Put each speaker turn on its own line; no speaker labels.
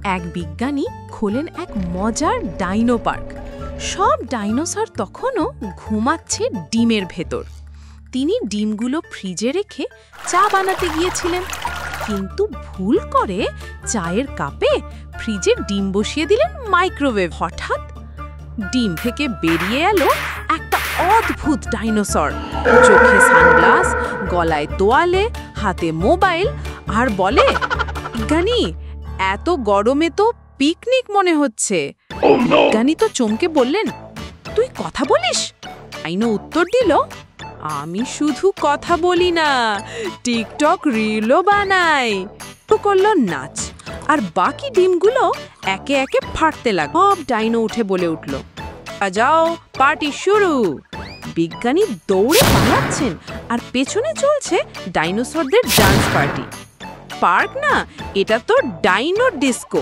এক বিজ্ঞানী খোলেন এক মজার ডাইনো পার্ক। সব ডাইনোসর তখনও ঘুমাচ্ছে ডিমের ভেতর। তিনি ডিমগুলো ফ্রিজে রেখে চা বানাতে গিয়েছিলেন, কিন্তু ভুল করে চায়ের কাপে ফ্রিজে ডিম বসিয়ে দিলেন মাইক্রোওয়েভ। হঠাৎ ডিম থেকে বেরিয়ে এলো একটা অদ্ভুত ডাইনোসর, চোখে সানগ্লাস, গলায় তোয়ালে, হাতে মোবাইল, আর বলে, বিজ্ঞানী, এত গরমে তো পিকনিক মনে হচ্ছে। বিজ্ঞানী তো চমকে বললেন, তুই কথা বলিস? ডাইনো উত্তর দিল, আমি শুধু কথা বলি না, টিকটক রিলও বানাই। তো করল নাচ, আর বাকি ডিমগুলো একে একে ফাটতে লাগলো। সব ডাইনো উঠে বলে উঠল, যাও, পার্টি শুরু। বিজ্ঞানী দৌড়ে পালাচ্ছেন, আর পেছনে চলছে ডাইনোসরদের ডান্স পার্টি। পার্ক না, এটা তো ডাইনো ডিস্কো।